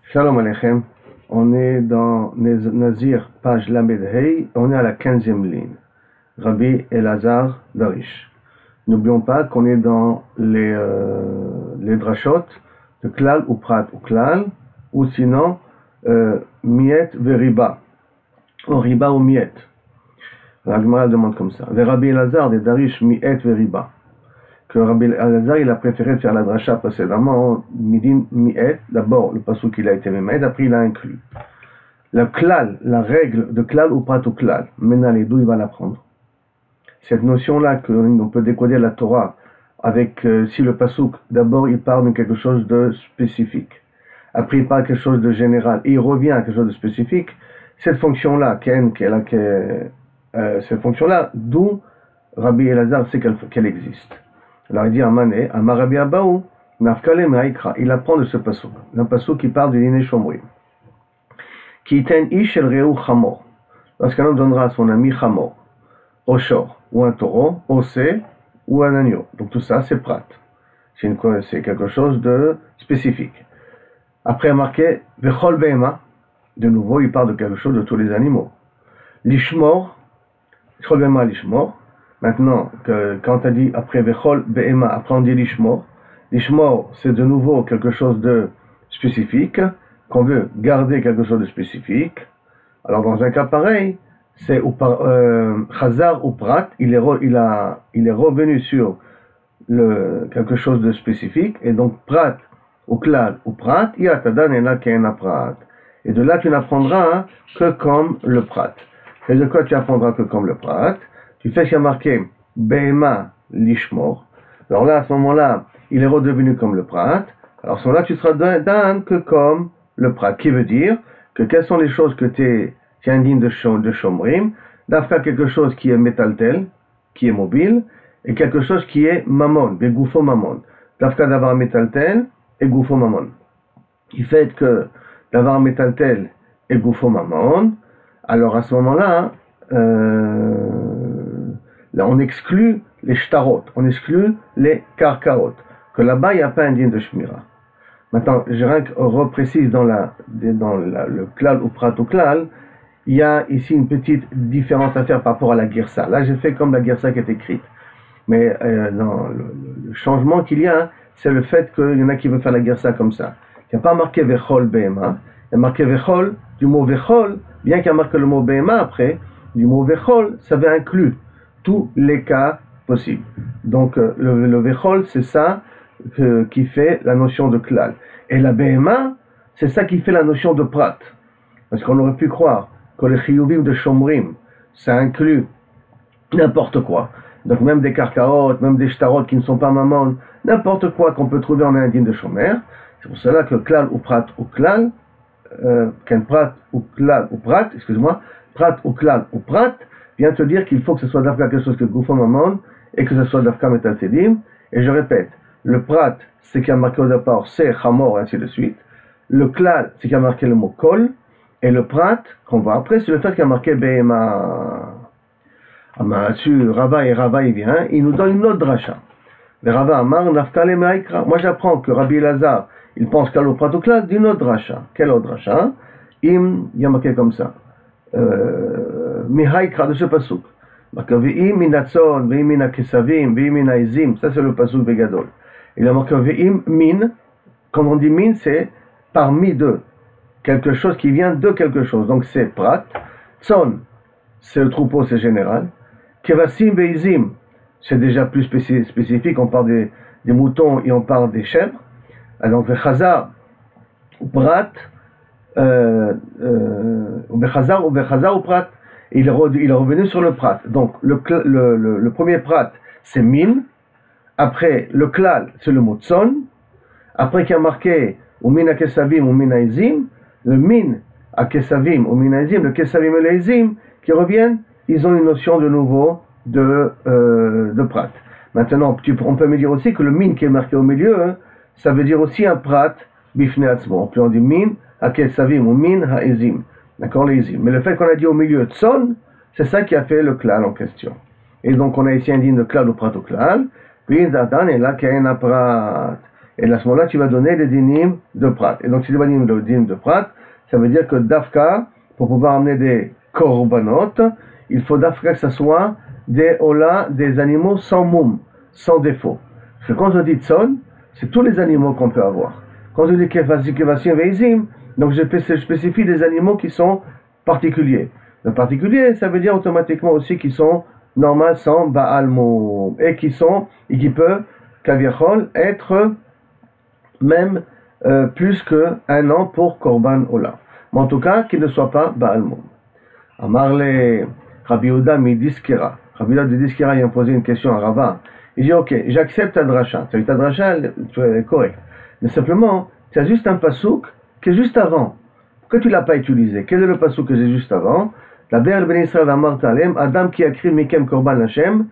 Shalom Aleichem, on est dans Nazir, page Lamed Hei, on est à la 15e ligne. Rabbi Elazar Darish. N'oublions pas qu'on est dans les drashot de Klal ou Prat ou Klal, ou sinon Miet Veriba, ou Riba ou Miet. La Gemara demande comme ça. Rabbi Elazar de Darish Miet Veriba. Que Rabbi Elazar il a préféré faire la drasha précédemment, Midin Mi'et, d'abord le pasuk qu'il a été Mi'et, après il a inclus. La klal, la règle de klal ou prat ou klal, maintenant d'où il va l'apprendre. Cette notion-là qu'on peut décoder la Torah avec, si le pasuk, d'abord il parle de quelque chose de spécifique, après il parle de quelque chose de général, et il revient à quelque chose de spécifique, cette fonction-là, cette fonction-là, d'où Rabbi Elazar sait qu'elle existe. Alors il dit Amane, Amarabi Abaou, Nafkale Me'aikra, il apprend de ce pasuk, un pasuk qui parle de l'inné Shomrim. Qui ten ish el reu chamor, lorsqu'un homme donnera à son ami chamor, au shor, ou un taureau, au sé, ou un agneau. Donc tout ça c'est prat. C'est quelque chose de spécifique. Après marqué Vechol Behema, de nouveau il parle de quelque chose de tous les animaux. Lishmor, Vechol Behema Lishmor. Maintenant, quand on dit après Vechol Behema, après on dit Lishmor. Lishmor, c'est de nouveau quelque chose de spécifique, qu'on veut garder quelque chose de spécifique. Alors dans un cas pareil, c'est Chazar ou Prat, il est revenu sur quelque chose de spécifique, et donc Prat ou Klal ou Prat, Yatadan et là qu'un Prat. Et de là tu n'apprendras que comme le Prat. Et de quoi tu apprendras que comme le Prat? Tu fais qu'il y a marqué Behema Lishmor. Alors là, à ce moment-là, il est redevenu comme le Prat. Alors à ce moment-là, tu seras dan que comme le Prat. Qui veut dire que quelles sont les choses que tu es indigne de Shomrim, d'afka quelque chose qui est métaltel, qui est mobile, et quelque chose qui est Mammon, Begoufo Mammon. D'afka d'avoir métaltel et Goufo Mammon. Du fait que d'avoir métaltel et Goufo Mammon, alors à ce moment-là, là, on exclut les shtarot, on exclut les karkarot, que là-bas, il n'y a pas un digne de shmira. Maintenant, je reprécise dans le klal ou prat ou klal, il y a ici une petite différence à faire par rapport à la girsa. Là, j'ai fait comme la girsa qui est écrite. Mais dans le changement qu'il y a, c'est le fait qu'il y en a qui veulent faire la girsa comme ça. Il n'y a pas marqué vechol behema, il y a marqué vechol, du mot vechol, bien qu'il y a marqué le mot behema après, du mot vechol, ça veut inclure tous les cas possibles. Donc le vechol, c'est ça qui fait la notion de klal. Et la behema, c'est ça qui fait la notion de prat. Parce qu'on aurait pu croire que les chiyuvim de shomrim, ça inclut n'importe quoi. Donc même des karkaot, même des shtarot qui ne sont pas mammon, n'importe quoi qu'on peut trouver en indine de shomer. C'est pour cela que klal ou prat ou klal, prat ou klal ou prat, excuse-moi, prat ou klal ou prat, vient te dire qu'il faut que ce soit d'afka quelque chose que Goufo Mammon et que ce soit d'afka Metal Sedim. Et je répète, le prat, c'est qui a marqué au départ, c'est chamor, et ainsi de suite. Le klal, c'est qui a marqué le mot kol. Et le prat, qu'on voit après, c'est le fait qu'il a marqué Behema. Là-dessus, Rava il vient, il nous donne une autre dracha. Le Rava Amar, Nafkale Me'aikra. Moi j'apprends que Rabbi Elazar, il pense qu'à l'eau prat ou klal d'une autre dracha. Quelle autre dracha? Il y a marqué comme ça. Mihaikra de ce pasuk. Marqué Ve'im minatzon, ve'im minakesavim, ve'im minaizim. Ça c'est le pasuk Begadol. Il a marqué Ve'im min. Quand on dit min, c'est parmi deux. Quelque chose qui vient de quelque chose. Donc c'est prat. Tson, c'est le troupeau, c'est général. Kevasim ve'izim, c'est déjà plus spécifique. On parle des moutons et on parle des chèvres. Donc le chazar, prat, Bechazar ou prat, il est revenu sur le prat. Donc le premier prat c'est min, après le klal c'est le mot tson, après qu'il y a marqué ou min a kesavim ou min a izim, le min a kesavim ou min a izim, le kesavim et les izim qui reviennent, ils ont une notion de nouveau de prat. Maintenant on peut me dire aussi que le min qui est marqué au milieu, ça veut dire aussi un prat bifne atzmo. On peut en dire min Hakesavim ou min ha'ezim. D'accord, les ezim. Mais le fait qu'on a dit au milieu tson, c'est ça qui a fait le klal en question. Et donc on a ici un digne de klal ou prat ou klal. Puis Zatan est là qu'il y a un prat. Et à ce moment-là, tu vas donner des dinim de prat. Et donc, si tu vas donner des dinim de prat, ça veut dire que d'Afka, pour pouvoir amener des korbanot, il faut d'Afka que ce soit des ola, des animaux sans moum, sans défaut. Parce que quand je dis tson, c'est tous les animaux qu'on peut avoir. Quand je dis kevasim veizim, donc je spécifie des animaux qui sont particuliers. Le particulier, ça veut dire automatiquement aussi qu'ils sont normaux sans baal moum et qui peuvent, kaviachol, être même plus qu'un an pour korban ola. Mais en tout cas, qu'il ne soit pas baal moum. Amarle Rabbi Yehuda midiskera. Rabbi Yehuda de Diskera, il a posé une question à Rava. Il dit, ok, j'accepte ta dracha. Ta dracha, tu es correct. Mais simplement, tu as juste un pasouk qui est juste avant. Pourquoi tu ne l'as pas utilisé? Quel est le pasouk que j'ai juste avant? La Be'er ben Israël amar talem, Adam qui a écrit Mikem Korban Hashem,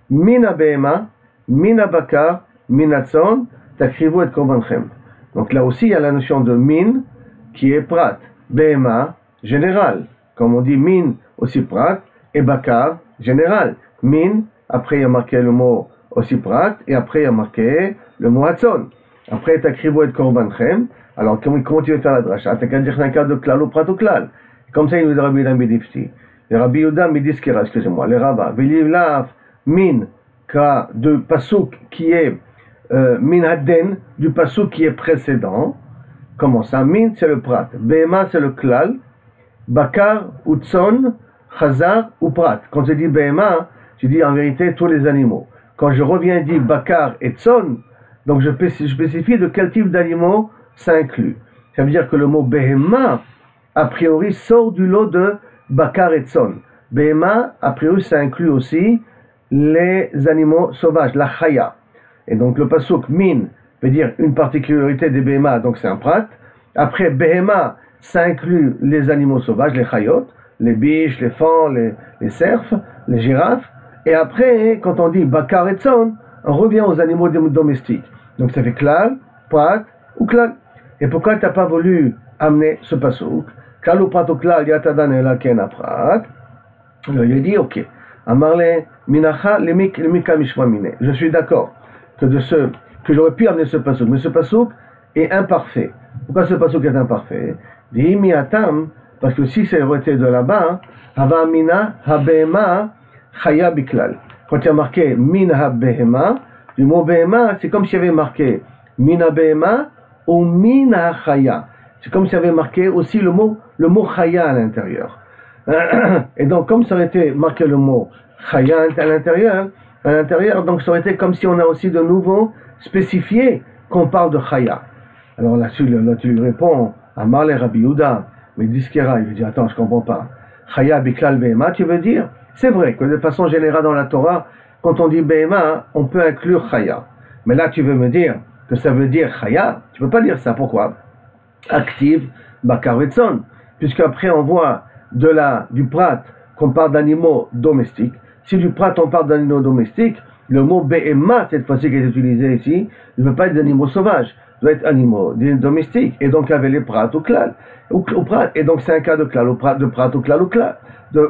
Mina Behema, Mina Bakar, Mina Tzon, Takrivu et Korbanchem. Donc là aussi, il y a la notion de min qui est prat. Behema, général. Comme on dit min aussi prat, et Bakar, général. Min, après il y a marqué le mot aussi prat, et après il y a marqué le mot Hatzon. Après, Takrivu et Korbanchem. Alors, comment tu veux faire la dracha? Tu qu'à dire c'est un cas de klal ou prat ou klal. Comme ça, il nous dit Rabbi Yehuda midifti. Les Rabbi Yehuda midiskera, excusez-moi, les Rabba. Velivlav min ka de pasuk qui est min hadden, du pasuk qui est précédent. Comment ça? Min, c'est le prat. Behema, c'est le klal. Bakar ou tson, chazar ou prat. Quand je dis behema, je dis en vérité tous les animaux. Quand je reviens dire bakar et tson, donc je spécifie de quel type d'animaux ça inclut. Ça veut dire que le mot behema, a priori, sort du lot de bakar et tson. Behema, a priori, ça inclut aussi les animaux sauvages, la chaya. Et donc le pasuk min veut dire une particularité des behema, donc c'est un prat. Après, behema, ça inclut les animaux sauvages, les chayot, les biches, les fans, les cerfs, les girafes. Et après, quand on dit bakar et tson, on revient aux animaux domestiques. Donc ça fait klal, prat ou klal. Et pourquoi tu n'as pas voulu amener ce pasuk? Klal ou prat ou klal, yatadan ela ken prat. Alors il a dit, ok. Amarle minacha lemika mishma mine. Je suis d'accord que j'aurais pu amener ce pasuk, mais ce pasuk est imparfait. Pourquoi ce pasuk est imparfait? Dihimi atam, parce que si ça aurait été de là-bas, hava mina habema chaya biklal. Quand il y a marqué min habehema, du mot behema, c'est comme s'il y avait marqué mina behema ou mina chaya. C'est comme s'il y avait marqué aussi le mot chaya à l'intérieur. Et donc, comme ça aurait été marqué le mot chaya à l'intérieur, donc ça aurait été comme si on a aussi de nouveau spécifié qu'on parle de chaya. Alors là, tu lui réponds, Amarle Rabbi Yehuda, mais Diskera, il veut dire, attends, je comprends pas. Chaya biklal behema, tu veux dire? C'est vrai que de façon générale dans la Torah, quand on dit behema, on peut inclure chaya. Mais là, tu veux me dire que ça veut dire chaya? Tu peux pas dire ça, pourquoi? Active, bakar et tson. Puisqu'après on voit du prat qu'on parle d'animaux domestiques. Si du prat on parle d'animaux domestiques, le mot behema, cette fois-ci qui est utilisé ici, ne veut pas être d'animaux sauvages, doit être animaux domestiques. Et donc avec les prat ou klal, ou prat. Et donc c'est un cas de klal, de prat ou klal ou klal.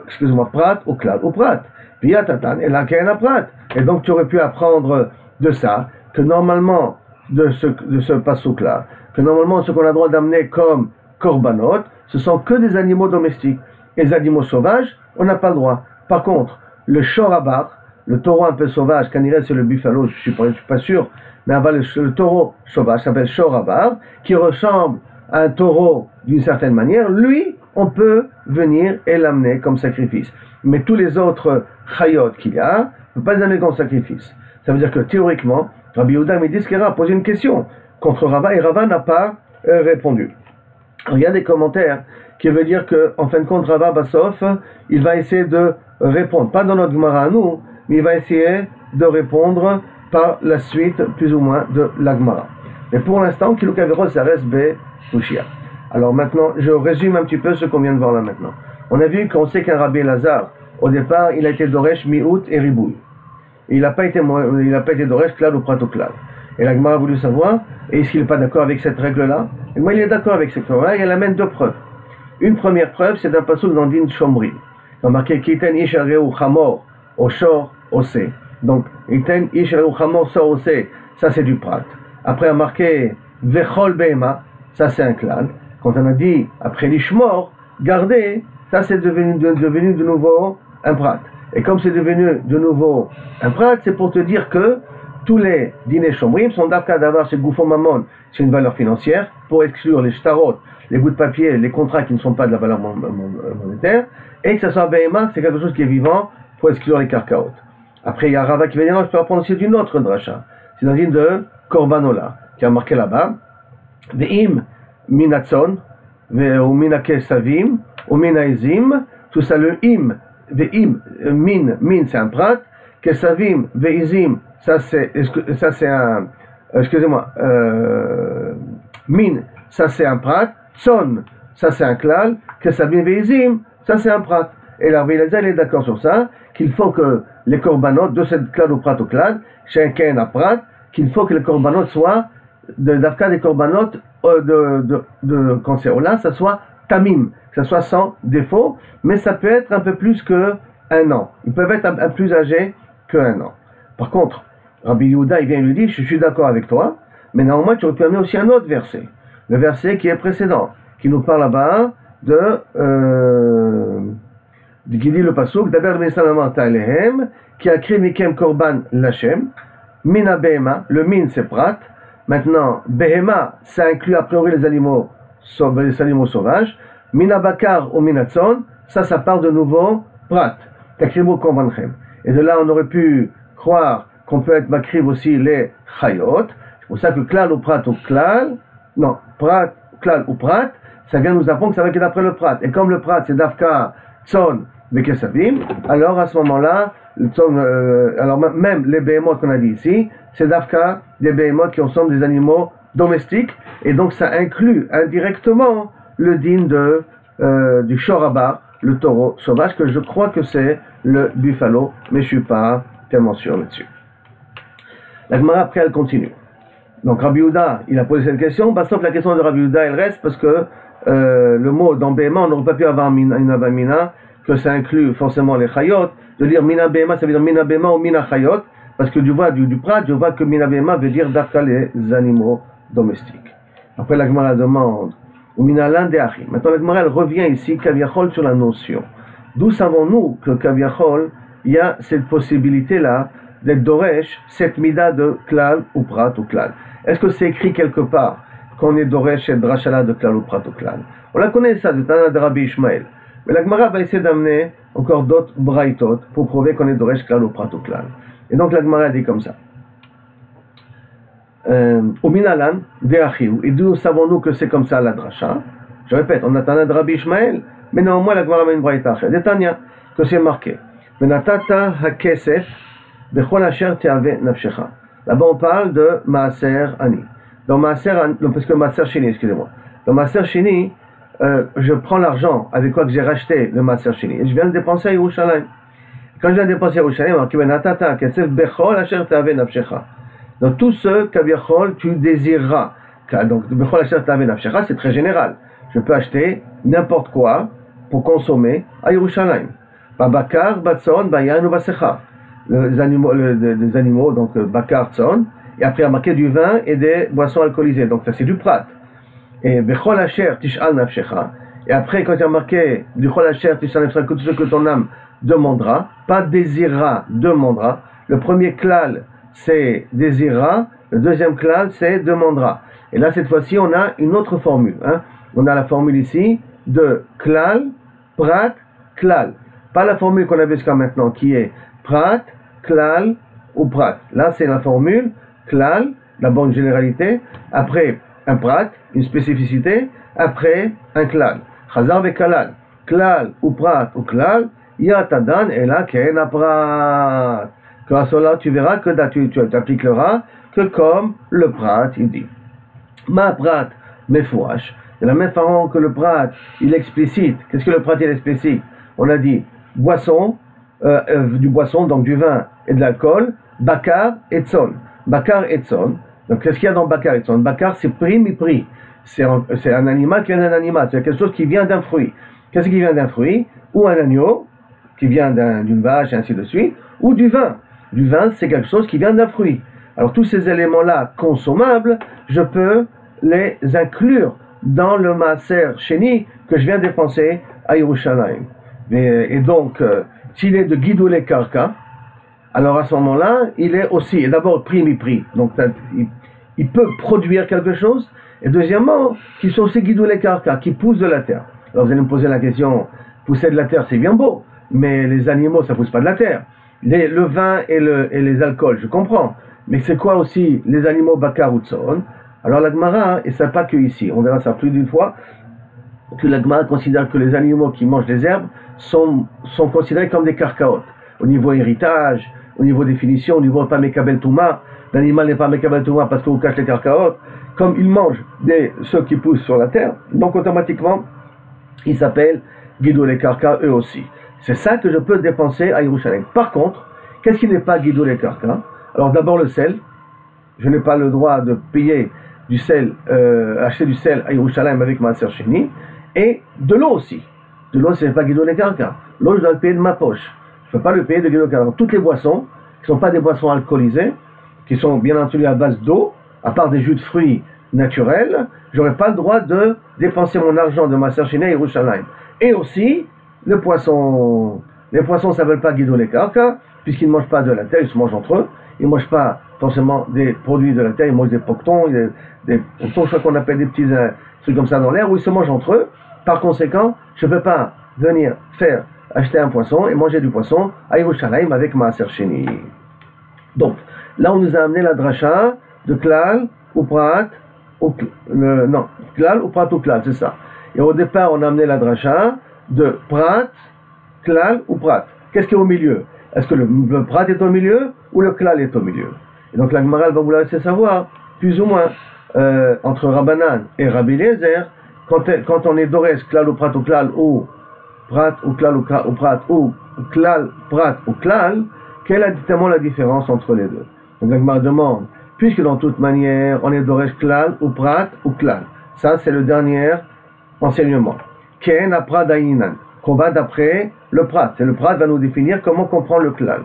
Excuse-moi, prat ou klal ou prat. Puis tatan et là qu'il prat. Et donc tu aurais pu apprendre de ça, que normalement, de ce passouk-là, que normalement ce qu'on a le droit d'amener comme korbanot, ce sont que des animaux domestiques. Et les animaux sauvages, on n'a pas le droit. Par contre, le shorabar, le taureau un peu sauvage, Kaniré c'est le buffalo, je suis pas sûr, mais le taureau sauvage s'appelle shorabar, qui ressemble à un taureau d'une certaine manière, lui, on peut venir et l'amener comme sacrifice. Mais tous les autres chayot qu'il y a, on ne peut pas les amener comme sacrifice. Ça veut dire que théoriquement, Rabbi Yehuda Midiskera a posé une question contre Rava et Rava n'a pas répondu. Alors, il y a des commentaires qui veulent dire qu'en fin de compte, Rava Bassof, il va essayer de répondre, pas dans notre Gemara à nous, mais il va essayer de répondre par la suite, plus ou moins, de la Gemara. Mais pour l'instant, Kiluk Averos, ça reste B, Tushia. Alors maintenant, je résume un petit peu ce qu'on vient de voir là maintenant. On a vu qu'on sait qu'un Rabbi Elazar, au départ, il a été Doresh, Miout et Ribouille. Il n'a pas été Doresh, Klal ou Prat ou Klal. Et la Gemara a voulu savoir, est-ce qu'il n'est pas d'accord avec cette règle-là? Et moi, il est d'accord avec cette règle-là, et elle amène deux preuves. Une première preuve, c'est d'un passage dans Din Shomri. Il a marqué Kiten Ish Areu Chamor, au Shor, au C. Donc, Kiten Ish Areu Chamor, Sor, au C, ça c'est du Prat. Après, on a marqué Vechol Behema, ça c'est un klal. Quand on a dit, après l'ishmor, garder, ça c'est devenu de nouveau un prat. Et comme c'est devenu de nouveau un prat, c'est pour te dire que tous les dîners chomrim sont d'accord d'avoir chez Goufon Mammon, c'est une valeur financière, pour exclure les shtarot, les bouts de papier, les contrats qui ne sont pas de la valeur monétaire, et que ça soit Behema, c'est quelque chose qui est vivant, pour exclure les karkaot. Après, il y a Rava qui va dire, non, je peux apprendre aussi d'une autre dracha. C'est dans une de Korbanola, qui a marqué là-bas, Ve'im minatson, ou minakesavim, ou minaizim, tout ça, le im, ve'im, min c'est un prat, kesavim, ve'izim, ça c'est un, excusez-moi, min, ça c'est un prat, tson, ça c'est un klal, kesavim, ve'izim, ça c'est un prat. Et la Rabbi il est d'accord sur ça, qu'il faut que les korbanot, de cette klal au prat au klal, chacun a prat, qu'il faut que les korbanot soient, d'Afka des korbanot, quand c'est Ola, ça soit tamim, que ça soit sans défaut, mais ça peut être un peu plus qu'un an. Ils peuvent être un plus âgés qu'un an. Par contre, Rabbi Yehuda, il vient lui dire, je suis d'accord avec toi, mais néanmoins, tu aurais pu amener aussi un autre verset. Le verset qui est précédent, qui nous parle là-bas qui dit le pasuk, Daber Mesalamar Ta'alehem, qui a créé Mikem Korban Lachem, Mina Behema, le min c'est prat. Maintenant, Behema, ça inclut a priori les animaux sauvages. Mina Bakar ou Mina Tson, ça parle de nouveau prat. Takribu Korbanchem. Et de là, on aurait pu croire qu'on peut être makriv aussi les chayot. C'est pour ça que klal ou prat ou klal, non, prat, klal ou prat, ça vient nous apprendre que ça va être d'après le prat. Et comme le prat c'est dafka tson bekesavim, alors à ce moment-là, alors même les behemoths qu'on a dit ici, c'est dafka des behemoths qui sont des animaux domestiques, et donc ça inclut indirectement le din du shoraba, le taureau sauvage, que je crois que c'est le buffalo, mais je ne suis pas tellement sûr là-dessus. La Gemara après elle continue. Donc Rabbi Yehuda, il a posé cette question, sauf la question de Rabbi Yehuda elle reste parce que le mot dans Behema, on n'aurait pas pu avoir une avamina, que ça inclut forcément les chayot. De dire mina Behema, ça veut dire mina Behema ou mina chayot, parce que du prat, je vois que mina Behema veut dire d'afka les animaux domestiques. Après la Gemara demande, ou mina lan de achim. Maintenant la Gemara elle revient ici, kaviachol, sur la notion. D'où savons-nous que kaviachol, il y a cette possibilité-là d'être doresh, cette mida de klal ou prat ou klal. Est-ce que c'est écrit quelque part qu'on est doresh et drachala de klal ou prat ou klal? On la connaît ça, du Tana de Rabbi Ishmael. Mais la Gemara va essayer d'amener encore d'autres braïtot pour prouver qu'on est doresh klal ou prat ou klal. Et donc la Gemara dit comme ça. Au minalan, ve'achiu. Et d'où savons-nous que c'est comme ça la dracha? Je répète, on a Tana de Rabbi Ishmael, mais néanmoins la Gemara met une braïta. Détania, que c'est marqué. Venatata hakesef, bechol asher te'ave nafshecha. Là-bas on parle de Maaser Ani. Dans Maaser Ani, parce que Maaser Shini, excusez-moi. Dans Maaser Shini, je prends l'argent avec quoi que j'ai racheté le Maaser Shini et je viens le dépenser à Yerushalayim. Quand je viens le dépenser à Yerushalayim, on dit Venatata hakesef, bechol asher te'ave nafshecha. Donc tout ce qu'aviachol tu désireras. Donc bechol asher te'ave nafshecha, c'est très général. Je peux acheter n'importe quoi pour consommer à Yerushalayim. Bakar, Batson, Bayan ou Basecha. Les animaux, donc Bakar, Tson, et après il y a marqué du vin et des boissons alcoolisées, donc ça c'est du prat. Et Bechol Asher Tish'al Nafshecha. Et après, quand il y a marqué du Chol Asher Tish'al Nafshecha, tout ce que ton âme demandera, pas désirera, demandera. Le premier klal c'est désirera, le deuxième klal c'est demandera. Et là cette fois-ci on a une autre formule. On a la formule ici de klal, prat, klal. Pas la formule qu'on avait jusqu'à maintenant qui est prat, klal ou prat. Là c'est la formule klal, la bonne généralité, après un prat, une spécificité, après un klal. Chazar ve kalal, klal ou prat ou klal, yatadan et là ken prat. Grâce à cela tu verras que tu appliqueras que comme le prat il dit. Ma prat mefouash. De la même façon que le prat il explicite. Qu'est-ce que le prat il explicite? On a dit boisson, du boisson, donc du vin et de l'alcool, bakar et tson. Bakar et tson. Donc qu'est-ce qu'il y a dans bakar et tson? Bakar c'est prix. C'est un animal qui vient d'un animal, c'est quelque chose qui vient d'un fruit. Qu'est-ce qui vient d'un fruit? Ou un agneau qui vient d'une vache et ainsi de suite, ou du vin. Du vin c'est quelque chose qui vient d'un fruit. Alors tous ces éléments-là consommables, je peux les inclure dans le Maaser Sheni que je viens dépenser à Yerushalayim. Et donc, s'il est de Gidoulé Karka, alors à ce moment-là, il est aussi, d'abord prix. Donc il peut produire quelque chose, et deuxièmement, qu'ils sont aussi Gidoulé Karka, qui poussent de la terre. Alors vous allez me poser la question, pousser de la terre c'est bien beau, mais les animaux ça pousse pas de la terre. Le vin et les alcools, je comprends, mais c'est quoi aussi les animaux Bakar ou Tson? Alors la Gemara, et ça pas que ici, on verra ça plus d'une fois, que la Gemara considère que les animaux qui mangent des herbes sont considérés comme des karkaot. Au niveau héritage, au niveau définition, au niveau pas mekabel touma, l'animal n'est pas mekabel touma parce qu'on cache les karkaot, comme ils mangent ceux qui poussent sur la terre, donc automatiquement, ils s'appellent Guido les karka eux aussi. C'est ça que je peux dépenser à Yerushalayim. Par contre, qu'est-ce qui n'est pas Guido les karka? Alors d'abord le sel, je n'ai pas le droit de payer du sel, acheter du sel à Yerushalayim avec ma sœur Sheni, et de l'eau aussi. De l'eau, ce n'est pas Guido les karka. L'eau, je dois le payer de ma poche. Je ne peux pas le payer de Guido les karka. Toutes les boissons, qui ne sont pas des boissons alcoolisées, qui sont bien entendu à base d'eau, à part des jus de fruits naturels, je n'aurai pas le droit de dépenser mon argent de ma sœur Sheni à Yerushalayim. Et aussi, le poisson. Les poissons ne s'appellent pas Guido les karka, puisqu'ils ne mangent pas de la terre, ils se mangent entre eux. Ils ne mangent pas forcément des produits de la terre, ils mangent des poctons, des poctons, je crois qu'on appelle des petits trucs comme ça dans l'air, où ils se mangent entre eux. Par conséquent, je ne peux pas venir acheter un poisson et manger du poisson à Yerushalayim avec ma sœur Sheni. Donc, là on nous a amené la dracha de Klal ou Prat, Klal ou Prat ou Klal, c'est ça. Et au départ, on a amené la dracha de Prat, Klal ou Prat. Qu'est-ce qui est au milieu? Est-ce que le Prat est au milieu ou le Klal est au milieu? Et donc la Gemara va vous la laisser savoir, plus ou moins, entre Rabbanan et Rabbi Eliezer, quand on est Dorès, Klal ou Prat ou Klal, ou Prat ou Klal ou Prat, ou Klal, Prat ou Klal, quelle est tellement la différence entre les deux? Donc la Gemara demande, puisque dans toute manière, on est Dorès, Klal ou Prat ou Klal. Ça, c'est le dernier enseignement. Ken apra da'inan, qu'on va d'après le Prat. Et le Prat va nous définir comment comprendre le Klal.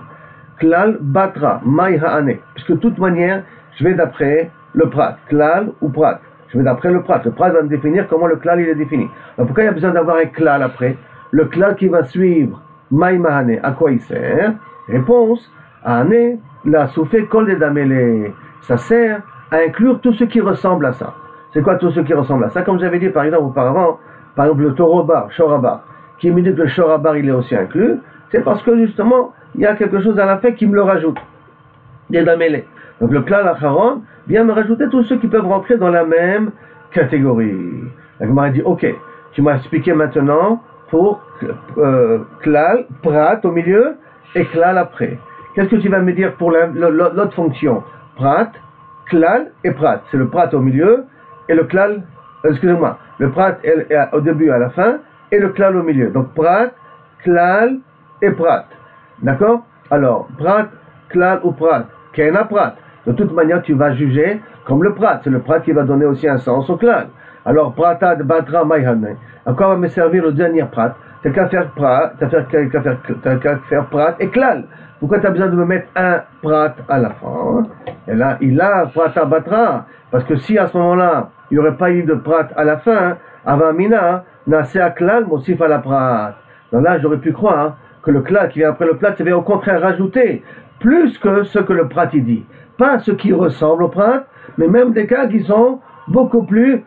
Klal batra, mai ha'ane. Puisque de toute manière, je vais d'après le Prat. Klal ou Prat. Je vais d'après le Prat. Le Prat va me définir comment le Klal il est défini. Alors pourquoi il y a besoin d'avoir un Klal après? Le Klal qui va suivre mai mahane, à quoi il sert? Réponse, ha'ane, la soufé kol de damele. Ça sert à inclure tout ce qui ressemble à ça. C'est quoi tout ce qui ressemble à ça? Comme j'avais dit par exemple auparavant, par exemple le torobar, shorabar, qui me dit que le shorabar il est aussi inclus, c'est parce que justement, il y a quelque chose à la fin qui me le rajoute. Des damele. Donc le klal acharon vient me rajouter tous ceux qui peuvent rentrer dans la même catégorie. La Gemara dit, ok, tu m'as expliqué maintenant pour klal, prat au milieu et klal après. Qu'est-ce que tu vas me dire pour l'autre fonction? Prat, klal et prat. C'est le prat au milieu et le klal, excusez-moi, le prat est au début et à la fin et le klal au milieu. Donc prat, klal et prat. D'accord? Alors, prat, klal ou prat, kena prat. De toute manière, tu vas juger comme le prat. C'est le prat qui va donner aussi un sens au klal. Alors, pratad batra mayhane. Encore va me servir le dernier prat. T'as qu'à faire prat, t'as qu'à faire prat et klal. Pourquoi tu as besoin de me mettre un prat à la fin? Et là, il a prata batra. Parce que si à ce moment-là, il n'y aurait pas eu de prat à la fin, avant mina, nasea klal, mosif à la prat. Donc là, j'aurais pu croire que le klal qui vient après le prat, ça vient au contraire rajouter plus que ce que le prat il dit. Pas ce qui ressemble au prat, mais même des cas qui sont beaucoup plus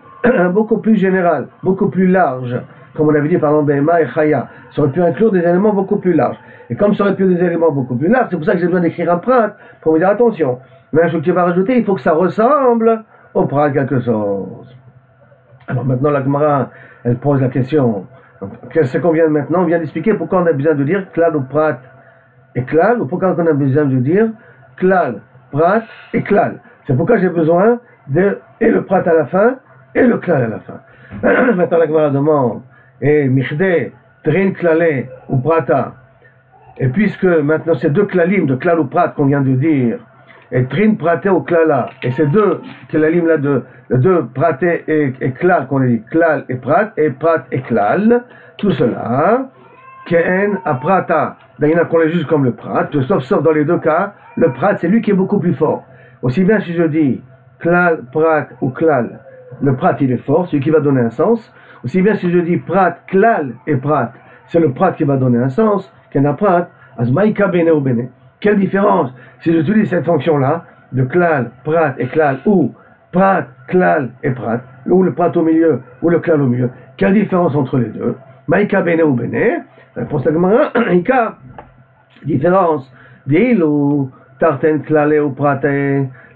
général, beaucoup plus large. Comme on avait dit par exemple, Behema et Chaya, ça aurait pu inclure des éléments beaucoup plus larges. Et comme ça aurait pu des éléments beaucoup plus larges, c'est pour ça que j'ai besoin d'écrire un prat, pour me dire attention, mais un chose que tu vas rajouter, il faut que ça ressemble au prat quelque chose. Alors maintenant la Gemara, elle pose la question. Qu'est-ce qu'on vient maintenant? On vient d'expliquer pourquoi on a besoin de dire klal ou prat et klal, ou pourquoi on a besoin de dire klal, prat et klal. C'est pourquoi j'ai besoin de et le prat à la fin et le klal à la fin. Maintenant la Gemara demande, et michde, trin klale ou prata. Et puisque maintenant ces deux klalim de klal ou prat qu'on vient de dire, et trin praté ou klala, et ces deux klalim là de deux praté et klal qu'on a dit, klal et prat et klal, tout cela, ken a prata, d'ailleurs qu'on les juge comme le prat, sauf dans les deux cas, le prat c'est lui qui est beaucoup plus fort. Aussi bien si je dis klal, prat ou klal, le prat il est fort, celui qui va donner un sens. Aussi bien si je dis prat, klal et prat, c'est le prat qui va donner un sens, qu'un prat, azmaïka bene ou bene. Quelle différence si j'utilise cette fonction-là, de klal, prat et klal, ou prat, klal et prat, ou le prat au milieu, ou le klal au milieu. Quelle différence entre les deux? Maïka bene ou bene, réponse à Gemara, Ika, différence, d'ilou, tarten klale ou prate,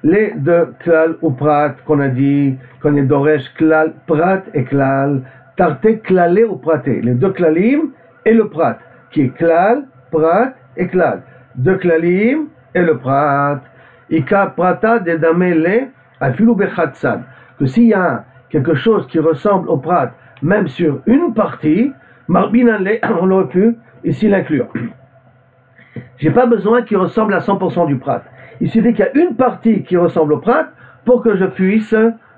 les deux klal ou prat qu'on a dit, qu'on est d'oresh klal, prat et klal, tarte klale ou prate, les deux klalim et le prat, qui est klal, prat et klal, deux klalim et le prat, Ika prata de damele, afilou bechatzad, que s'il y a quelque chose qui ressemble au prat, même sur une partie, marbinale, on aurait pu ici l'inclure. J'ai pas besoin qu'il ressemble à 100% du prat. Il suffit qu'il y a une partie qui ressemble au prat pour que je puisse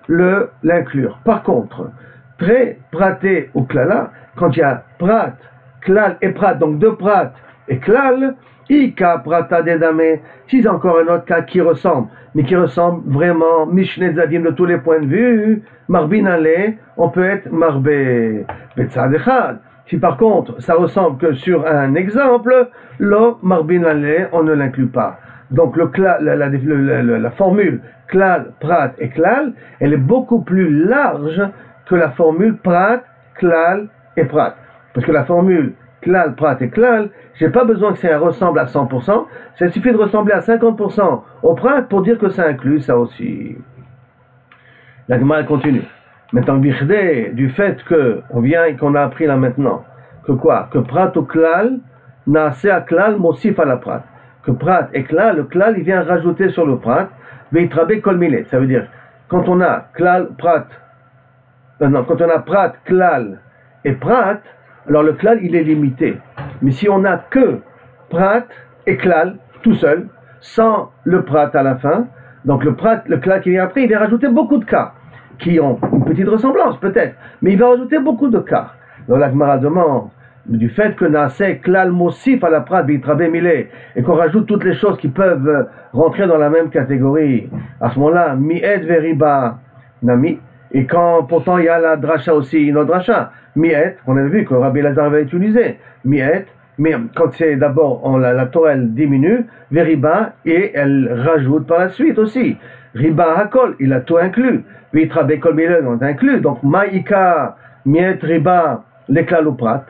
l'inclure. Par contre, très praté ou klala, quand il y a prat, klal et prat, donc deux prat et klal, ika prata dedame, si c'est encore un autre cas qui ressemble, mais qui ressemble vraiment, mishne zadim de tous les points de vue, marbinale, on peut être marbe, betzad echad. Si par contre, ça ressemble que sur un exemple, lo marbinale, on ne l'inclut pas. Donc la formule klal, prat et klal, elle est beaucoup plus large que la formule prat, klal et prat. Parce que la formule klal, prat et klal, j'ai pas besoin que ça ressemble à 100%, ça suffit de ressembler à 50% au prat pour dire que ça inclut ça aussi. La Gemara continue. Maintenant, bichdé, du fait qu'on vient et qu'on a appris là maintenant, que quoi? Que prat ou klal, naase à klal, mosif à la prat. Que prat et klal, le klal, il vient rajouter sur le prat, veitrabe kol milet. Ça veut dire, quand on a klal, prat, quand on a prat, klal et prat, alors le klal, il est limité. Mais si on a que prat et klal, tout seul, sans le prat à la fin, donc le prat, le klal qui vient après, il vient rajouter beaucoup de cas, qui ont une petite ressemblance peut-être, mais il va rajouter beaucoup de cas. Donc la Gemara demande, du fait que Naseh klal mosif à la prat bitrabe milé, et qu'on rajoute toutes les choses qui peuvent rentrer dans la même catégorie, à ce moment-là, mi'ed veriba nami, et quand pourtant il y a la dracha aussi, une autre dracha, mi'ed, on avait vu que Rabbi Elazar avait utilisé, mi'ed, mais quand c'est d'abord la Torah elle diminue, veriba, et elle rajoute par la suite aussi, riba hakol, il a tout inclus, bitrabe kol milé, on inclut, donc maïka, mi'ed, riba, les klal ou prat,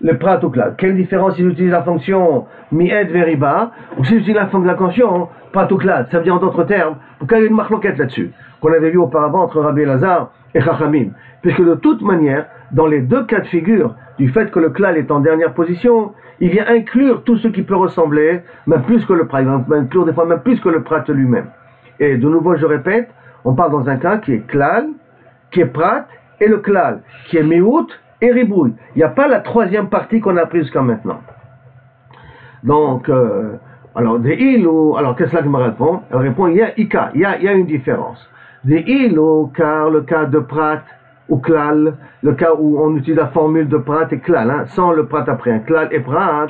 le prat ou klal. Quelle différence si j'utilise la fonction mi'ed veriba ou si j'utilise la fonction prat ou klal? Ça veut dire en d'autres termes, pourquoi il y a une marloquette là-dessus qu'on avait vu auparavant entre Rabbi Elazar et Chachamim, puisque de toute manière, dans les deux cas de figure, du fait que le klal est en dernière position, il vient inclure tout ce qui peut ressembler, même plus que le prat, il va inclure des fois même plus que le prat lui-même. Et de nouveau, je répète, on parle dans un cas qui est klal, qui est prat, et le klal, qui est miout et ribouille. Il n'y a pas la troisième partie qu'on a prise jusqu'à maintenant. Donc, alors, des îlots, alors qu'est-ce que me répond? Elle répond, il y a ika, il y a une différence. Des îlots, car le cas de prat ou klal, le cas où on utilise la formule de prat et klal, hein, sans le prat après, un klal et prat,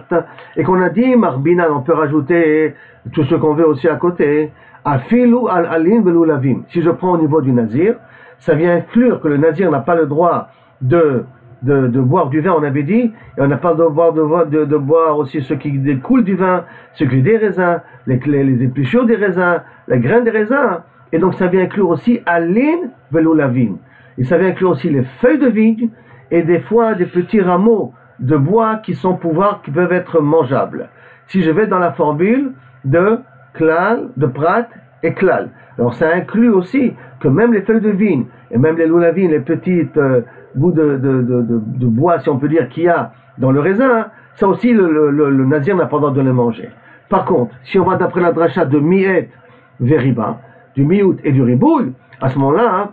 et qu'on a dit, marbinan, on peut rajouter tout ce qu'on veut aussi à côté, afilou al alin velou lavim. Si je prends au niveau du nazir, ça vient inclure que le nazir n'a pas le droit de boire du vin, on avait dit, et on n'a pas le droit de boire aussi ce qui découle du vin, ce qui est des raisins, les épluchures des raisins, les graines des raisins, et donc ça vient inclure aussi alin velou lavim. Et ça vient inclure aussi les feuilles de vigne, et des fois des petits rameaux de bois qui peuvent être mangeables. Si je vais dans la formule de klal, de prat et klal. Alors ça inclut aussi que même les feuilles de vigne, et même les loulavines, les petites bouts de bois, si on peut dire, qu'il y a dans le raisin, ça aussi le nazir n'a pas le droit de les manger. Par contre, si on va d'après la dracha de mi'et veriba, du miout et du riboul, à ce moment-là,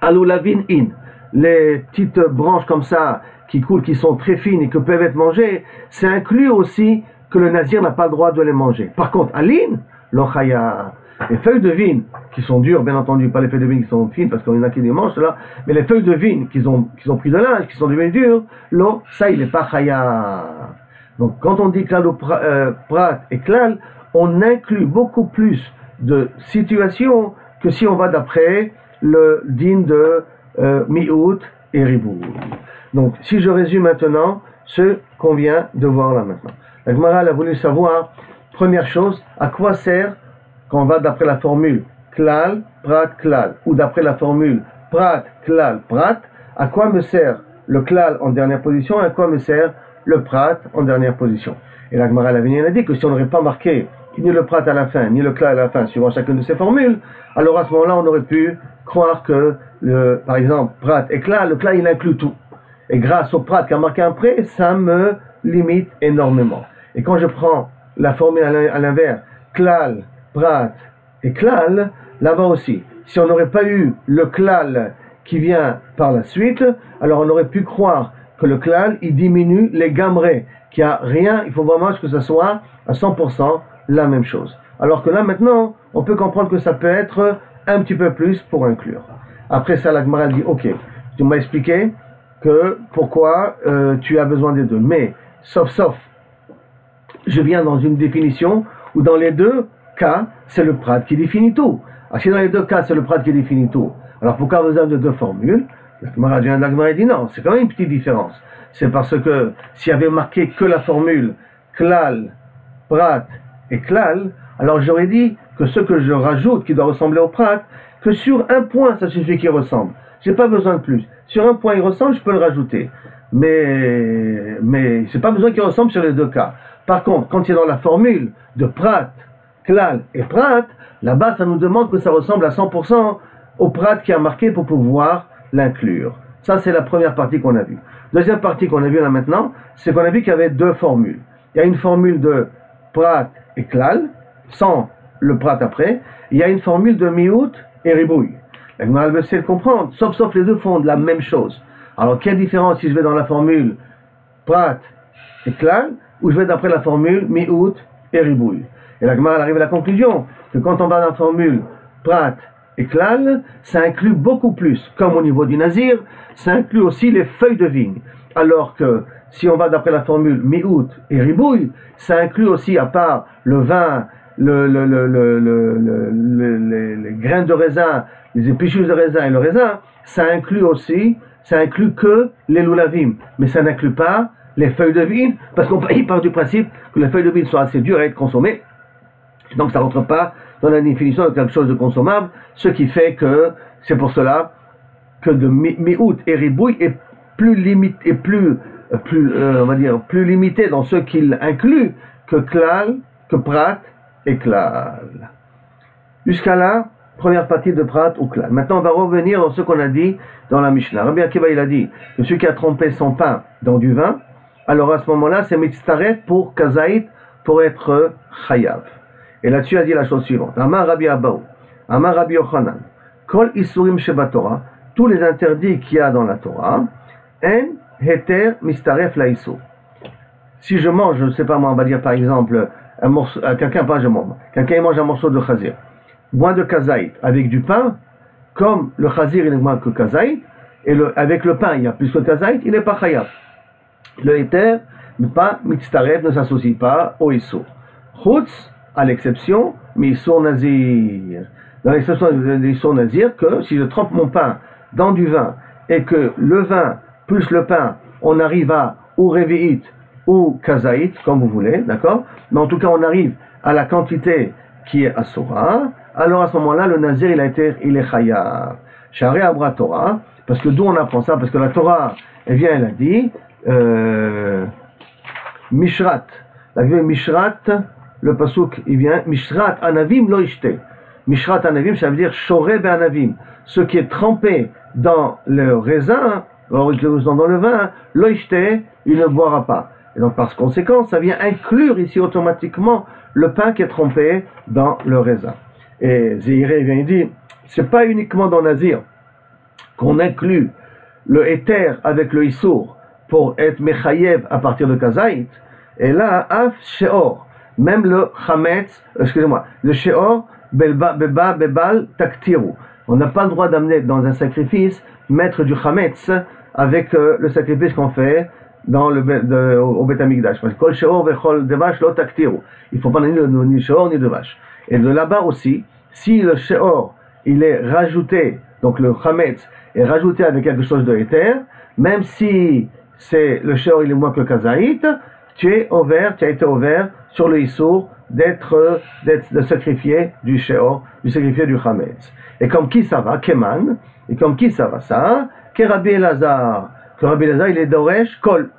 aloulavine in, les petites branches comme ça qui coulent, qui sont très fines et que peuvent être mangées, c'est inclus aussi que le nazir n'a pas le droit de les manger. Par contre, alin, l'ochaya, les feuilles de vigne qui sont dures, bien entendu, pas les feuilles de vigne qui sont fines parce qu'il y en a qui les mangent, là, mais les feuilles de vigne qui ont pris de l'âge, qui sont devenues dures, l'eau, ça il n'est pas chaya. Donc quand on dit klal ou prat et klal, on inclut beaucoup plus de situation que si on va d'après le din de Mi'ut et Ribou. Donc, si je résume maintenant ce qu'on vient de voir là maintenant. La Gemara a voulu savoir, première chose, à quoi sert quand on va d'après la formule Klal, Prat, Klal, ou d'après la formule Prat, Klal, Prat, à quoi me sert le Klal en dernière position et à quoi me sert le Prat en dernière position. Et la Gemara a dit que si on n'aurait pas marqué ni le Prat à la fin, ni le Klal à la fin, suivant chacune de ces formules, alors à ce moment-là, on aurait pu croire que, par exemple, Prat et Klal, le Klal, il inclut tout. Et grâce au Prat qui a marqué un prêt, ça me limite énormément. Et quand je prends la formule à l'inverse, Klal, Prat et Klal, là-bas aussi, si on n'aurait pas eu le Klal qui vient par la suite, alors on aurait pu croire que le Klal, il diminue les gamrés, qu'il n'y a rien, il faut vraiment que ce soit à 100% la même chose. Alors que là, maintenant, on peut comprendre que ça peut être un petit peu plus pour inclure. Après ça, la Gemara dit, ok, tu m'as expliqué que pourquoi tu as besoin des deux. Mais, sauf, je viens dans une définition où dans les deux cas, c'est le Prat qui définit tout. Alors si dans les deux cas, c'est le Prat qui définit tout, alors pourquoi vous avez deux formules? La Gemara dit non, c'est quand même une petite différence. C'est parce que s'il y avait marqué que la formule Klal, Prat et Klal, alors j'aurais dit que ce que je rajoute, qui doit ressembler au Prat, que sur un point, ça suffit qu'il ressemble. J'ai pas besoin de plus. Sur un point il ressemble, je peux le rajouter. Mais c'est pas besoin qu'il ressemble sur les deux cas. Par contre, quand il est dans la formule de Prat, Klal et Prat, là-bas, ça nous demande que ça ressemble à 100% au Prat qui a marqué pour pouvoir l'inclure. Ça, c'est la première partie qu'on a vue. Deuxième partie qu'on a vue là maintenant, c'est qu'on a vu qu'il y avait deux formules. Il y a une formule de Prat et Klal, sans le Prat après. Il y a une formule de Mi'ut et Ribouille. La Gemara veut essayer de comprendre, sauf les deux font de la même chose. Alors, quelle différence si je vais dans la formule Prat et Klal, ou je vais d'après la formule Mi'ut et Ribouille. Et la Gemara arrive à la conclusion que quand on va dans la formule Prat et Klal, ça inclut beaucoup plus, comme au niveau du Nazir, ça inclut aussi les feuilles de vigne. Alors que si on va d'après la formule Mi'ut et Ribouille, ça inclut aussi, à part le vin, les graines de raisin, les épluchures de raisin et le raisin, ça inclut que les loulavim, mais ça n'inclut pas les feuilles de vigne, parce qu'on part du principe que les feuilles de vigne sont assez dures à être consommées, donc ça ne rentre pas dans la définition de quelque chose de consommable, ce qui fait que c'est pour cela que de Mi'ut et Ribouille est plus limité, on va dire, plus limité dans ce qu'il inclut que Klal, que Prat et Klal. Jusqu'à là, première partie de Prat ou Klal. Maintenant, on va revenir dans ce qu'on a dit dans la Mishnah. Rabbi Akiva, il a dit que celui qui a trempé son pain dans du vin, alors à ce moment-là, c'est mitzaref pour kazaït, pour être chayav. Et là-dessus, il a dit la chose suivante. Amar Rabbi Abaou, Amar Rabbi Yochanan, Kol isurim sheba Torah, tous les interdits qu'il y a dans la Torah, en heter mistaref la isur. Si je mange, je ne sais pas moi, on va dire par exemple, quelqu'un mange un morceau de chazir, moins de kazaït, avec du pain, comme le chazir il est moins que kazaït, et avec le pain il y a plus que kazaït, il n'est pas chayav. Le heter, pas mitzaref, ne s'associe pas au isur. Chutz, à l'exception, mais isur nazir. Dans l'exception de isur nazir, que si je trempe mon pain dans du vin, et que le vin plus le pain, on arrive à ou revi'it ou kazaït, comme vous voulez, d'accord? Mais en tout cas, on arrive à la quantité qui est asura, alors à ce moment-là, le nazir, il est chayav. Sharei abra Torah, parce que d'où on apprend ça? Parce que la Torah, elle a dit, Mishrat, Mishrat, le pasuk, il vient, Mishrat anavim lo ishte. Mishrat anavim, ça veut dire shoreh be'anavim. Ce qui est trempé dans le raisin, dans le vin, lo ishte, il ne boira pas. Et donc, par conséquent, ça vient inclure ici automatiquement le pain qui est trempé dans le raisin. Et Zéhiré vient dire, c'est pas uniquement dans Nazir qu'on inclut le éther avec le issour pour être mechayev à partir de kazaït. Et là, af sheor, même le chametz, le sheor, bebal taktiru. On n'a pas le droit d'amener dans un sacrifice, mettre du chametz avec le sacrifice qu'on fait au Beth Amikdash. Kol sheor vechol de vache lo taktiru. Il ne faut pas ni de sheor ni de vache. Et de là-bas aussi, si le sheor, il est rajouté, donc le chametz est rajouté avec quelque chose de éther, même si le sheor il est moins que kazaït, tu as été ouvert sur le issour de sacrifier du sheor, de sacrifier du chametz. Et comme qui ça va, Keman, et comme qui ça va ça, que Rabbi Elazar, il est d'Oresh Kol,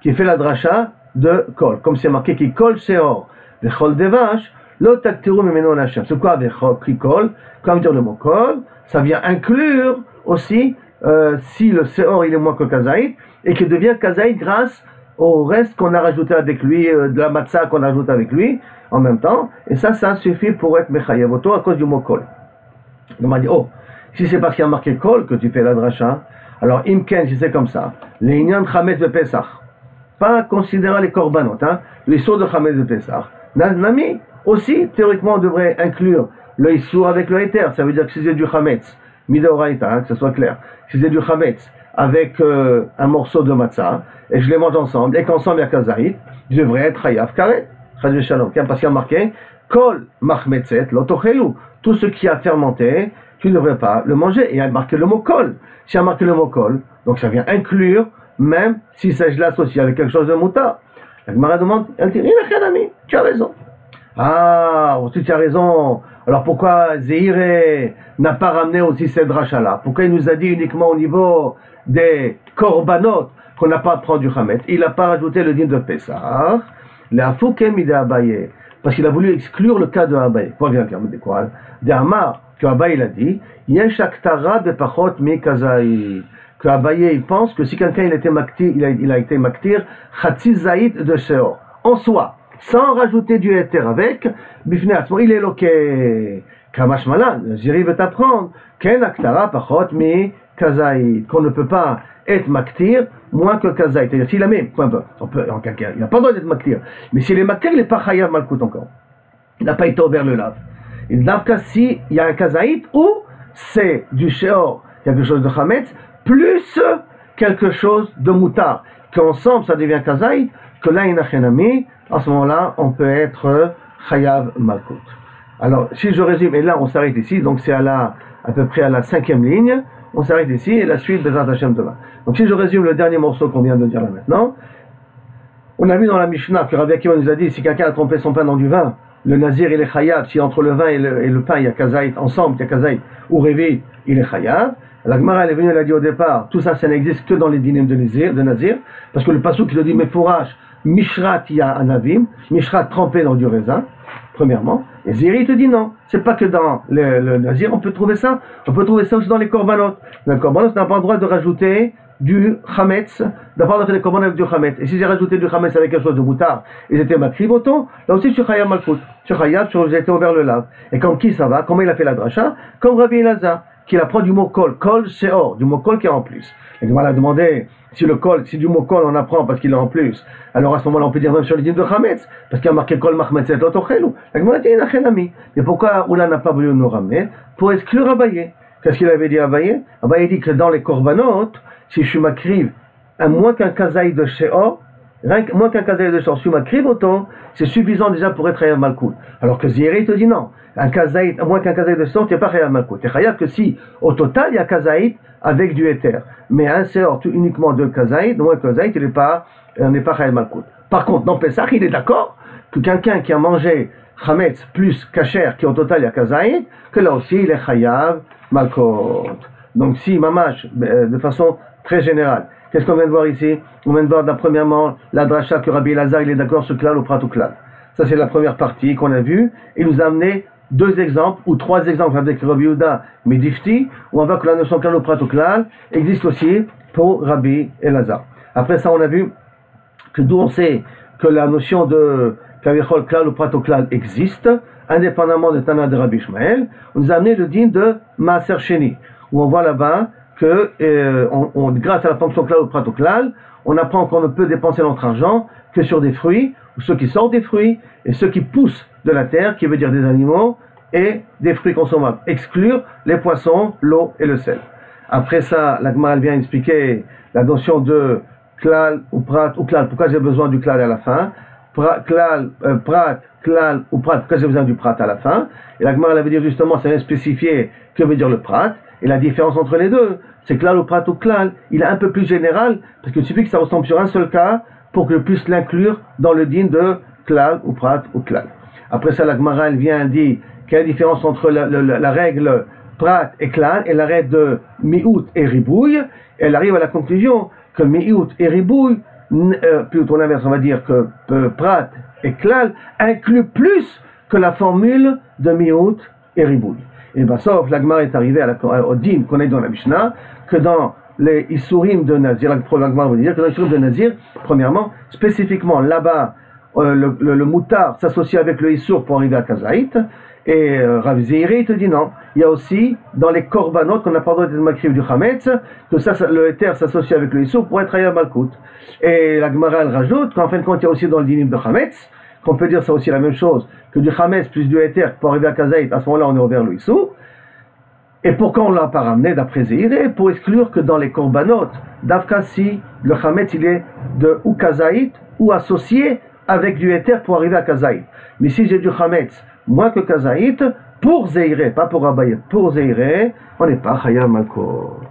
qui fait la dracha de Kol, comme c'est marqué qui Kol sheor, de Chol devash, l'otaktiru memeno Hashem. C'est quoi avec Kol, comme dire le mot Kol, ça vient inclure aussi si le sheor il est moins que kazaït, et qu'il devient kazaït grâce au reste qu'on a rajouté avec lui, de la matzah qu'on ajoute avec lui, en même temps, et ça suffit pour être mechayev oto à cause du mot Kol. On m'a dit, oh, si c'est parce qu'il y a marqué Kol que tu fais la dracha, alors imken, si c'est comme ça, les inyan chametz de Pesach, pas considérant les korbanot, le issour de chametz de Pesach, Nami, aussi, théoriquement, on devrait inclure le issour avec le éther, ça veut dire que si c'est du chametz, midoraita, que ce soit clair, si c'est du chametz avec un morceau de matzah, et je les mange ensemble, et qu'ensemble il y a kazaït, je devrais être chayav karet, parce qu'il y a marqué, kol machmetzet lotochelu, tout ce qui a fermenté, tu ne devrais pas le manger, et il y a marqué le mot kol, s'il y a marqué le mot kol, donc ça vient inclure, même si ça je l'associe avec quelque chose de mouta. La Gemara demande, elle dit, tu as raison. Ah, aussi tu as raison. Alors pourquoi Zéhiré n'a pas ramené aussi cette dracha-là? Pourquoi il nous a dit uniquement au niveau des korbanot qu'on n'a pas à prendre du chametz? Il n'a pas rajouté le din de Pessah. Parce qu'il a voulu exclure le cas de Abaye. Quoi vient de quoi? De Amar, que Abaye il a dit, Yesh aktara de pachot mi kazaï. Que Abaye il pense que si quelqu'un il a été maktir, chatzi zaïd de sheor. En soi, sans rajouter du éther avec, il est loqué. Kamash malan, Ziri veut t'apprendre, ken aktara pachot mi kazaïd. Qu'on ne peut pas être maktir moins que kazaïd. C'est-à-dire s'il a mis, il n'a pas le droit d'être maktir. Mais s'il est maktir, il n'est pas chayav malkout encore. Il n'a pas été ouvert le lave. Il n'a qu'à si il y a un kazaïd ou c'est du sheor, quelque chose de chametz, plus quelque chose de moutard. Qu'ensemble ça devient kazaïd, que là il y a chenami, à ce moment-là on peut être chayav malkout. Alors si je résume, et là on s'arrête ici, donc c'est à peu près à la 5e ligne, on s'arrête ici et la suite Bezrat Hashem demain. Donc si je résume le dernier morceau qu'on vient de dire là maintenant, on a vu dans la Mishnah que Rabbi Akiva nous a dit si quelqu'un a trempé son pain dans du vin, le nazir il est chayav, si entre le vin et le pain il y a kazaït, ensemble il y a kazaït, ou révi il est chayav. La Gemara elle est venue, elle a dit au départ, tout ça n'existe que dans les dinim de nazir, parce que le passouk il a dit mefourash, mishrat ya anavim, mishrat trempé dans du raisin, premièrement, et Ziri te dit non, c'est pas que dans le nazir on peut trouver ça aussi dans les korbanot. Dans les korbanot, on n'a pas le droit de rajouter du chametz, d'avoir fait des korbanot avec du chametz. Et si j'ai rajouté du chametz avec quelque chose de moutard, et j'étais makrivoto, là aussi je suis chayav malkout, je suis chayav, j'ai été ouvert le lave. Et comme qui ça va, comment il a fait la dracha? Comme Rabbi Elazar, qui apprend du mot kol, kol sheor, du mot kol qui est en plus. Et on a demandé si du mot kol on apprend parce qu'il est en plus, alors à ce moment-là on peut dire même sur les dîmes de chametz, parce qu'il y a marqué kol machmetzet lotochelu. La Gemara dit inachenami. Mais pourquoi Oula n'a pas voulu nous ramener? Pour exclure Abaye. Qu'est-ce qu'il avait dit Abaye? Abaye dit que dans les korbanot, si je suis makriv, à moins qu'un kazaï de sheor, moins qu'un kazaï de sheor, si je makriv autant, c'est suffisant déjà pour être chayav malkout. Alors que Ziri te dit non. Un kazaït, à moins qu'un kazaït de sheor, tu n'es pas chayav malkout. Tu es chayav que si, au total, il y a kazaït avec du éther. Mais un sheor, uniquement de kazaït, moins que kazaït, il n'est pas chayav malkout. Par contre, dans Pesach, il est d'accord que quelqu'un qui a mangé chametz plus kasher, qui au total il y a kazaït, que là aussi il est chayav malkout. Donc si, mamash, de façon très générale, qu'est-ce qu'on vient de voir ici? On vient de voir premièrement la dracha que Rabbi Elazar il est d'accord sur klal ou prat ou klal. Ça c'est la première partie qu'on a vue. Il nous a amené 2 exemples ou 3 exemples avec Rabbi Yehuda Medifti, où on voit que la notion klal ou prat ou klal existe aussi pour Rabbi Elazar. Après ça on a vu que d'où on sait que la notion de kavichol klal ou prat ou klal existe, indépendamment de Tana de Rabbi Ishmael. On nous a amené le din de Maaser Sheni, où on voit là-bas que grâce à la fonction klal ou prat ou klal, on apprend qu'on ne peut dépenser notre argent que sur des fruits, ou ceux qui sortent des fruits, et ceux qui poussent de la terre, qui veut dire des animaux, et des fruits consommables. Exclure les poissons, l'eau et le sel. Après ça, la Gemara vient expliquer la notion de klal ou prat ou klal. Pourquoi j'ai besoin du klal à la fin? klal, prat, klal ou prat, pourquoi j'ai besoin du prat à la fin? Et la Gemara avait dit justement, ça vient spécifier que veut dire le prat, et la différence entre les deux, c'est klal ou prat ou klal, il est un peu plus général, parce qu'il suffit que ça ressemble sur un seul cas, pour que je puisse l'inclure dans le din de klal ou prat ou klal. Après ça, la Gemara, elle vient dire quelle est la différence entre la règle prat et klal et la règle de mi'out et ribouille. Elle arrive à la conclusion que mi'out et ribouille, plutôt l'inverse, on va dire que prat et klal incluent plus que la formule de mi'out et ribouille. Et bien, sauf la Gemara est arrivée au din qu'on est dans la Mishnah, que dans les Issourim de Nazir, la Gemara veut dire que dans les Issourim de Nazir, premièrement, spécifiquement là-bas, le moutar s'associe avec le Issour pour arriver à Kazaït, et Rav Zeiri te dit non. Il y a aussi dans les korbanot qu'on n'a pas le droit d'être makriv du Chametz, que ça, le éther s'associe avec le Issour pour être Hayab Malkout. Et la Gemara elle rajoute qu'en fin de compte il y a aussi dans le dinim de Chametz, qu'on peut dire ça aussi la même chose, que du Chametz plus du éther pour arriver à Kazaït, à ce moment-là on est ouvert le Issour. Et pourquoi on ne l'a pas ramené d'après Zeiri? Pour exclure que dans les korbanot, d'Afka si le Chametz il est de ou Kazaït ou associé avec du éther pour arriver à Kazaït. Mais si j'ai du Chametz moins que Kazaït, pour Zeiri, pas pour Abaye, pour Zeiri, on n'est pas Hayab Malkout.